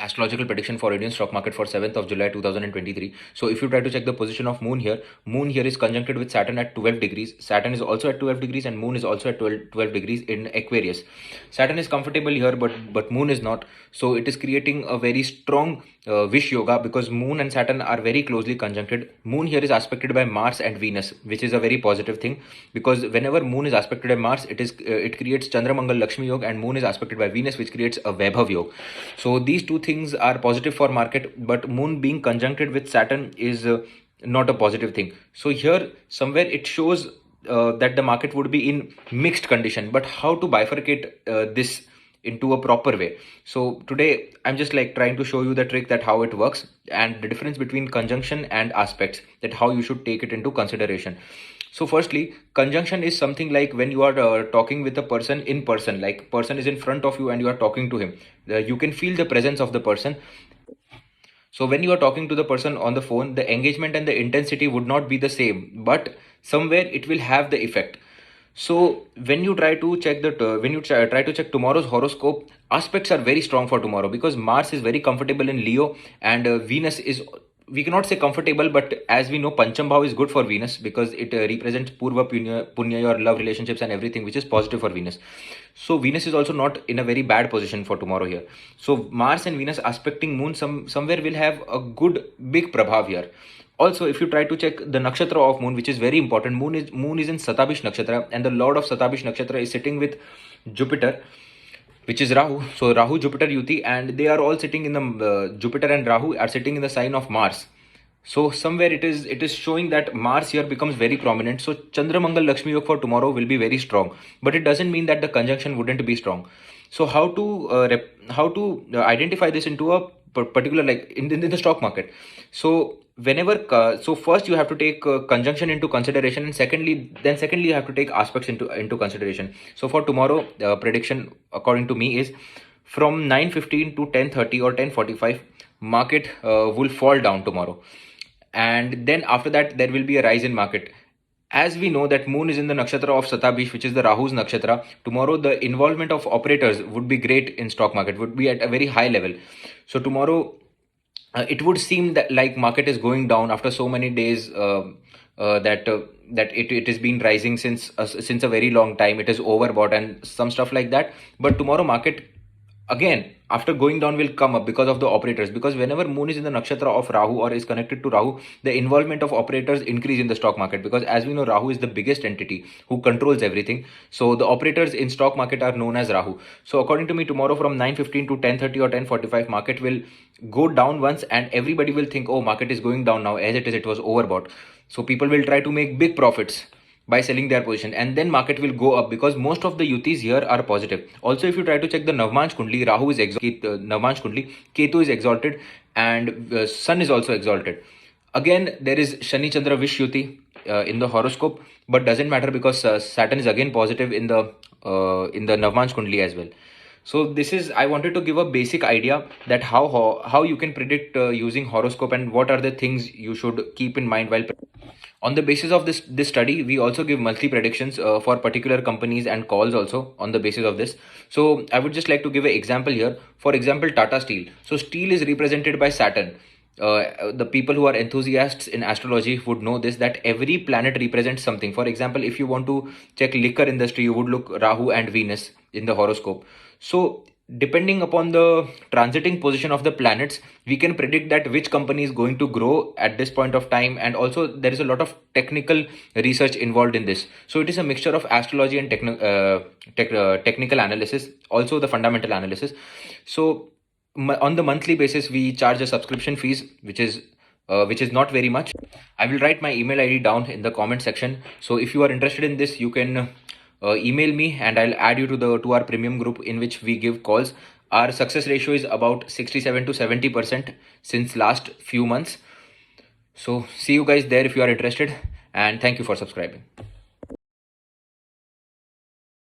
astrological prediction for Indian stock market for 7th of July 2023. So if you try to check the position of Moon here is conjuncted with Saturn at 12 degrees. Saturn is also at 12 degrees and Moon is also at 12 degrees in Aquarius. Saturn is comfortable here, but Moon is not. So it is creating a very strong Vish Yoga because Moon and Saturn are very closely conjuncted. Moon here is aspected by Mars and Venus, which is a very positive thing because whenever Moon is aspected by Mars, it creates Chandramangal Lakshmi Yoga, and Moon is aspected by Venus, which creates a Vaibhav Yoga. So these two things are positive for market, but Moon being conjuncted with Saturn is not a positive thing. So here somewhere it shows that the market would be in mixed condition, but how to bifurcate this into a proper way. So today I'm just like trying to show you the trick that how it works and the difference between conjunction and aspects, that how you should take it into consideration. So firstly, conjunction is something like when you are talking with a person in person, like person is in front of you and you are talking to him. You can feel the presence of the person. So when you are talking to the person on the phone, the engagement and the intensity would not be the same, but somewhere it will have the effect. So when you try to check try to check tomorrow's horoscope, aspects are very strong for tomorrow because Mars is very comfortable in Leo, and Venus is, we cannot say comfortable, but as we know, Pancham Bhav is good for Venus because it represents Purva Punya, your love relationships and everything, which is positive for Venus. So Venus is also not in a very bad position for tomorrow here. So Mars and Venus aspecting Moon somewhere will have a good big prabhav here. Also, if you try to check the nakshatra of Moon, which is very important, Moon is in Satabhish nakshatra, and the lord of Satabhish nakshatra is sitting with Jupiter, which is Rahu. So Rahu Jupiter Yuti, and they are all sitting in the Jupiter and Rahu are sitting in the sign of Mars. So somewhere it is showing that Mars here becomes very prominent. So Chandramangal Lakshmi Yoga for tomorrow will be very strong, but it doesn't mean that the conjunction wouldn't be strong. So how to identify this into a particular, like in the stock market? So whenever so first you have to take conjunction into consideration, and secondly you have to take aspects into consideration. So for tomorrow, prediction according to me is from 9:15 to 10:30 or 10:45 market will fall down tomorrow, and then after that there will be a rise in market. As we know that Moon is in the nakshatra of Satabhish, which is the Rahu's nakshatra, tomorrow the involvement of operators would be great in stock market, would be at a very high level. So tomorrow it would seem that like market is going down after so many days, that it has been rising since a very long time. It is overbought and some stuff like that. But tomorrow market again after going down will come up because of the operators, because whenever Moon is in the nakshatra of Rahu or is connected to Rahu, the involvement of operators increase in the stock market, because as we know Rahu is the biggest entity who controls everything. So the operators in stock market are known as Rahu. So according to me, tomorrow from 9:15 to 10:30 or 10:45 market will go down once, and everybody will think, oh, market is going down now, as it was overbought. So people will try to make big profits by selling their position, and then market will go up because most of the yutis here are positive. Also, if you try to check the Navmansh Kundli, Rahu is exalted, Navmansh Kundli, Ketu is exalted, and Sun is also exalted. Again, there is Shani Chandra Vish Yuti in the horoscope, but doesn't matter because Saturn is again positive in the Navmansh Kundli as well. So this is, I wanted to give a basic idea that how you can predict using horoscope, and what are the things you should keep in mind while. On the basis of this study, we also give monthly predictions for particular companies and calls also on the basis of this. So I would just like to give an example here. For example, Tata Steel. So steel is represented by Saturn. The people who are enthusiasts in astrology would know this, that every planet represents something. For example, if you want to check liquor industry, you would look Rahu and Venus in the horoscope. So depending upon the transiting position of the planets, we can predict that which company is going to grow at this point of time. And also there is a lot of technical research involved in this. So it is a mixture of astrology and technical analysis, also the fundamental analysis. So on the monthly basis, we charge a subscription fees, which is not very much. I will write my email ID down in the comment section. So if you are interested in this, you can email me and I'll add you to our premium group, in which we give calls. Our success ratio is about 67 to 70% since last few months. So see you guys there if you are interested, and thank you for subscribing.